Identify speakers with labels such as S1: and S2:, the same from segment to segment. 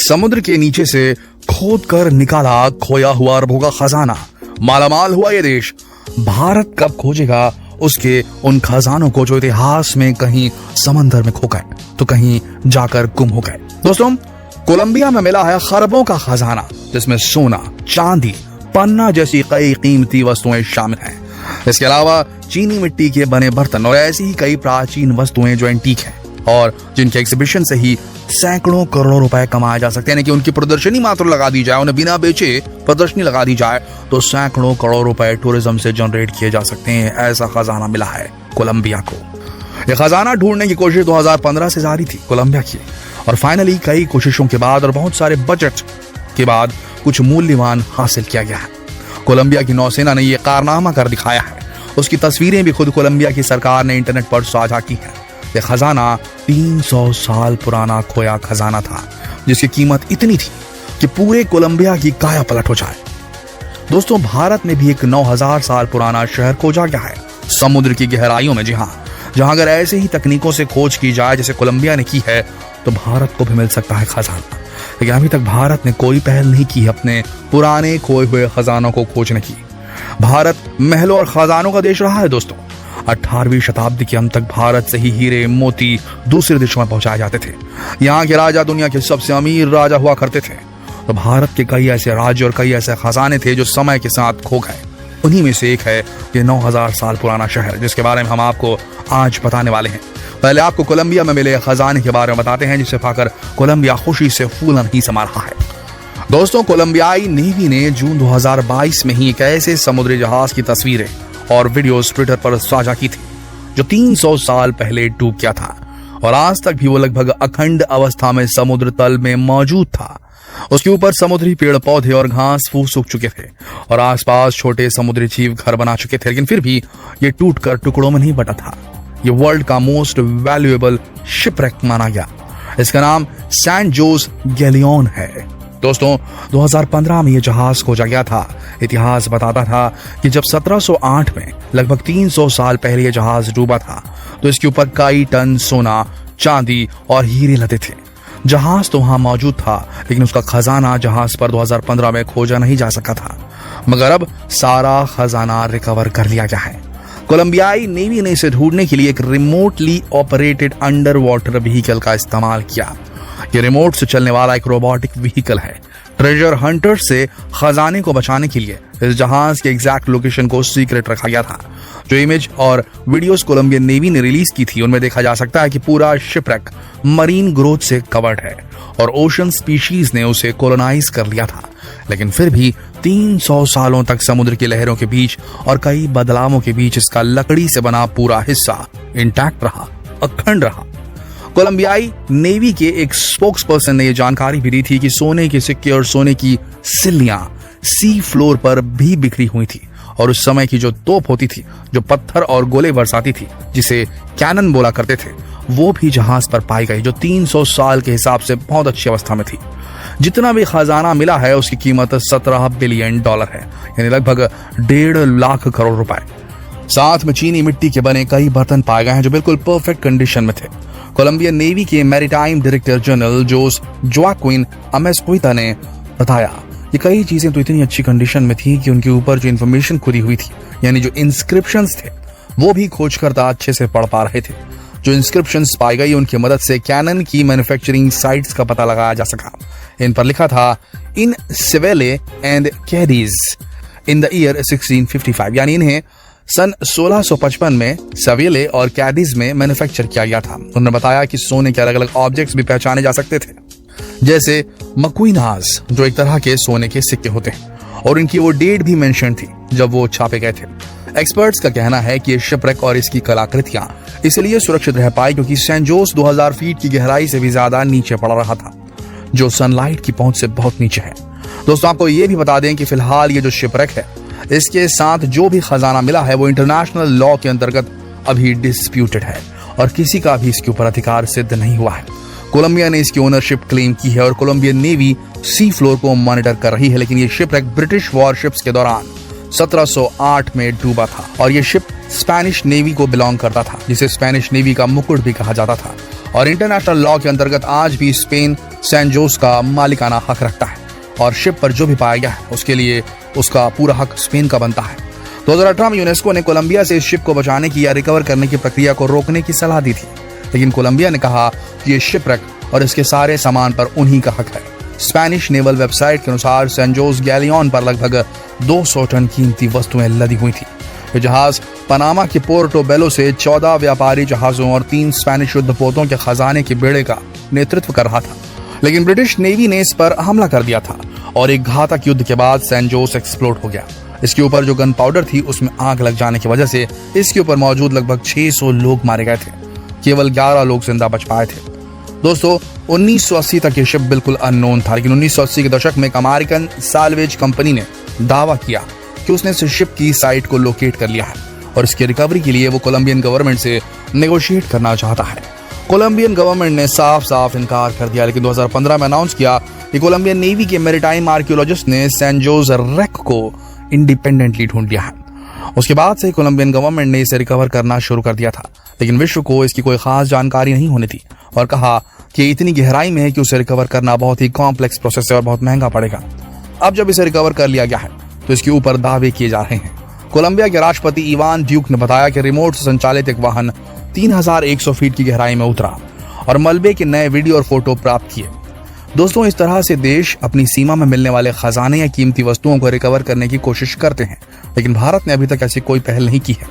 S1: समुद्र के नीचे से खोद कर निकाला खोया हुआ अरबों का खजाना। मालामाल हुआ ये देश। भारत कब खोजेगा उसके उन खजानों को जो इतिहास में कहीं समंदर में खो गए तो कहीं जाकर गुम हो गए। दोस्तों, कोलंबिया में मिला है खरबों का खजाना, जिसमें सोना, चांदी, पन्ना जैसी कई कीमती वस्तुएं शामिल हैं। इसके अलावा चीनी मिट्टी के बने बर्तन और ऐसी ही कई प्राचीन वस्तुएं जो एंटीक हैं और जिनके एग्जीबिशन से ही सैकड़ों करोड़ों रुपए कमाए जा सकते हैं। यानी कि उनकी प्रदर्शनी मात्र लगा दी जाए, उन्हें बिना बेचे प्रदर्शनी लगा दी जाए तो सैकड़ों करोड़ रुपए टूरिज्म से जनरेट किए जा सकते हैं। ऐसा खजाना मिला है कोलंबिया को। यह खजाना ढूंढने की कोशिश 2015 से जारी थी कोलंबिया की, और फाइनली कई कोशिशों के बाद और बहुत सारे बजट के बाद कुछ मूल्यवान हासिल किया गया है। कोलंबिया की नौसेना ने यह कारनामा कर दिखाया है। उसकी तस्वीरें भी खुद कोलंबिया की सरकार ने इंटरनेट पर साझा की है। यह खजाना 300 साल पुराना खोया खजाना था, जिसकी कीमत इतनी थी कि पूरे कोलंबिया की काया पलट हो जाए। दोस्तों, भारत में भी एक 9000 साल पुराना शहर खोजा गया है समुद्र की गहराइयों में। जी हाँ, जहां अगर ऐसे ही तकनीकों से खोज की जाए जैसे कोलंबिया ने की है तो भारत को भी मिल सकता है खजाना। लेकिन अभी तक भारत ने कोई पहल नहीं की अपने पुराने खोए हुए खजानों को खोजने की। भारत महलों और खजानों का देश रहा है। दोस्तों, 18वीं शताब्दी के अंत तक भारत से ही हीरे मोती दूसरे देशों में पहुंचाए जाते थे। यहाँ के राजा दुनिया के सबसे अमीर राजा हुआ करते थे। तो भारत के कई ऐसे राज्य और कई ऐसे खजाने थे जो समय के साथ खो गए। उन्हीं में से एक है ये 9000 साल पुराना शहर, जिसके बारे में हम आपको आज बताने वाले हैं। पहले आपको कोलंबिया में मिले खजाने के बारे में बताते हैं, जिसे पाकर कोलंबिया खुशी से फूलन ही समा रहा है। दोस्तों, कोलंबियाई नेवी ने जून 2022 में ही एक ऐसे समुद्री जहाज की तस्वीरें और वीडियोस ट्विटर पर साझा की थी जो 300 साल पहले डूब गया था और आज तक भी वो लगभग अखंड अवस्था में समुद्र तल में मौजूद था। उसके ऊपर समुद्री पेड़ पौधे और घास फूस सूख चुके थे और आसपास छोटे समुद्री जीव घर बना चुके थे, लेकिन फिर भी ये टूटकर टुकड़ों में नहीं बटा था। ये वर्ल्ड का मोस्ट वैल्यूएबल शिपरेक माना गया। इसका नाम सैंट जोस गैलियन है। दोस्तों, 2015 में यह जहाज खोजा गया था। इतिहास बताता था कि जब 1708 में लगभग 300 साल पहले यह जहाज डूबा था तो इसके ऊपर कई टन सोना, चांदी और हीरे लदे थे। जहाज तो वहां मौजूद था, लेकिन उसका खजाना जहाज पर 2015 में खोजा नहीं जा सका था, मगर अब सारा खजाना रिकवर कर लिया गया है। कोलंबियाई नेवी ने इसे ढूंढने के लिए एक remotely operated under water vehicle का इस्तेमाल किया। ये रिमोट से चलने वाला एक रोबोटिक व्हीकल है। ट्रेजर हंटर से खजाने को बचाने के लिए इस जहाज के एग्जैक्ट लोकेशन को सीक्रेट रखा गया था। जो इमेज और वीडियोस कोलंबियन नेवी ने रिलीज की थी उनमें देखा जा सकता है कि पूरा शिपरेक मरीन ग्रोथ से कवर्ड है और ओशन स्पीशीज ने उसे कोलोनाइज कर लिया था। लेकिन फिर भी 300 सालों तक समुद्र की लहरों के बीच और कई बदलावों के बीच इसका लकड़ी से बना पूरा हिस्सा इंटैक्ट रहा, अखंड रहा। कोलंबियाई नेवी के एक स्पोक्स पर्सन ने यह जानकारी भी दी थी कि सोने के सिक्के और सोने की सिल्लियां सी फ्लोर पर भी बिखरी हुई थी और उस समय की जो तोप होती थी, जो पत्थर और गोले बरसाती थी, जिसे कैनन बोला करते थे, वो भी जहाज पर पाई गई, जो 300 साल के हिसाब से बहुत अच्छी अवस्था में थी। जितना भी खजाना मिला है उसकी कीमत $17 बिलियन है, यानी लगभग 1.5 लाख करोड़ रुपए। साथ में चीनी मिट्टी के बने कई बर्तन पाए गए हैं जो बिल्कुल परफेक्ट कंडीशन में थे। कोलंबियन नेवी के मैरीटाइम डायरेक्टर जनरल जोस जोआक्विन अमेस्क्विता ने बताया ये कई चीजें तो इतनी अच्छी कंडीशन में थी कि उनके ऊपर जो इन्फॉर्मेशन खुदी हुई थी, यानी जो इंस्क्रिप्शंस थे, वो भी खोजकर्ता अच्छे से पढ़ पा रहे थे। जो इंस्क्रिप्शंस पाई गई उनकी मदद से कैनन की मैन्युफैक्चरिंग साइट्स का पता लगाया जा सका। इन पर लिखा था in Seville and Cadiz in the year 1655, यानी इन्हें सन 1655 में सवेले और कैडीज में मैन्युफैक्चर किया गया था। उन्होंने बताया कि सोने के अलग अलग ऑब्जेक्ट्स भी पहचाने जा सकते थे, जैसे मक्विनाज, जो एक तरह के सोने के सिक्के होते हैं, और इनकी वो डेट भी मेंशन थी जब वो छापे गए थे। एक्सपर्ट्स का कहना है कि ये शिपरेक और इसकी कलाकृतियां इसलिए सुरक्षित रह पाई क्योंकि सैन जोस 2000 फीट की गहराई से भी ज्यादा नीचे पड़ रहा था, जो सनलाइट की पहुंच से बहुत नीचे है। दोस्तों, आपको ये भी बता दें कि फिलहाल ये जो शिपरेक है, इसके साथ जो भी खजाना मिला है वो इंटरनेशनल लॉ के अंतर्गत अभी डिस्प्यूटेड है और किसी का भी इसके ऊपर अधिकार सिद्ध नहीं हुआ है। कोलंबिया ने इसकी ओनरशिप क्लेम की है और कोलंबियन नेवी सी फ्लोर को मॉनिटर कर रही है, लेकिन ये शिपरेक ब्रिटिश वॉरशिप्स के दौरान 1708 में डूबा था और ये शिप स्पेनिश नेवी को बिलोंग करता था, जिसे स्पेनिश नेवी का मुकुट भी कहा जाता था। और इंटरनेशनल लॉ के अंतर्गत आज भी स्पेन सैन जोस का मालिकाना हक रखता है और शिप पर जो भी पाया गया है उसके लिए उसका पूरा हक स्पेन का बनता है। 2018 में यूनेस्को ने कोलंबिया से इस शिप को बचाने की या रिकवर करने की प्रक्रिया को रोकने की सलाह दी थी, लेकिन कोलंबिया ने कहा कि ये शिपरेक और इसके सारे सामान पर उन्हीं का हक है। स्पेनिश नेवल वेबसाइट के अनुसार सैन जोस गैलियन पर लगभग 200 टन कीमती वस्तुएं लदी हुई थी। ये जहाज पनामा के पोर्टो बेलो से 14 व्यापारी जहाजों और 3 स्पेनिश युद्धपोतों के खजाने के बेड़े का नेतृत्व कर रहा था, लेकिन ब्रिटिश नेवी ने इस पर हमला कर दिया था और एक घातक युद्ध के बाद सैन जोस एक्सप्लोड हो गया। इसके ऊपर जो गन पाउडर थी उसमें आग लग जाने की वजह से इसके ऊपर मौजूद लगभग 600 लोग मारे गए थे। केवल 11 लोग जिंदा बच पाए थे। दोस्तों, 1980 तक ये शिप बिल्कुल अननोन था, लेकिन 1980 के दशक में एक अमेरिकन साल्वेज कंपनी ने दावा किया कि उसने इस शिप की साइट को लोकेट कर लिया है और इसकी रिकवरी के लिए वो कोलंबियन गवर्नमेंट से नेगोशिएट करना चाहता है। कोलंबियन गवर्नमेंट ने साफ साफ इनकार कर दिया, लेकिन 2015 में अनाउंस किया कि कोलंबियन नेवी के मैरीटाइम आर्कियोलॉजिस्ट ने सैन जोस रेक को इंडिपेंडेंटली ढूंढ लिया है। उसके बाद से कोलंबियन गवर्नमेंट ने इसे रिकवर करना शुरू कर दिया था, लेकिन विश्व को इसकी कोई खास जानकारी नहीं होनी थी और कहा कि इतनी गहराई में है कि उसे रिकवर करना बहुत ही कॉम्प्लेक्स प्रोसेस है और बहुत महंगा पड़ेगा। अब जब इसे रिकवर कर लिया गया है तो इसके ऊपर दावे किए जा रहे हैं। कोलंबिया के राष्ट्रपति इवान ड्यूक ने बताया कि रिमोट से संचालित एक वाहन 3100 फीट की गहराई में उतरा और मलबे के नए वीडियो और फोटो प्राप्त किए। दोस्तों, इस तरह से देश अपनी सीमा में मिलने वाले खजाने या कीमती वस्तुओं को रिकवर करने की कोशिश करते हैं, लेकिन भारत ने अभी तक ऐसी कोई पहल नहीं की है।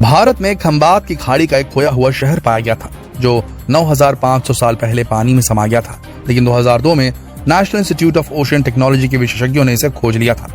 S1: भारत में खंबात की खाड़ी का एक खोया हुआ शहर पाया गया था जो 9500 साल पहले पानी में समा गया था, लेकिन 2002 में national institute of ocean technology के विशेषज्ञों ने इसे खोज लिया था।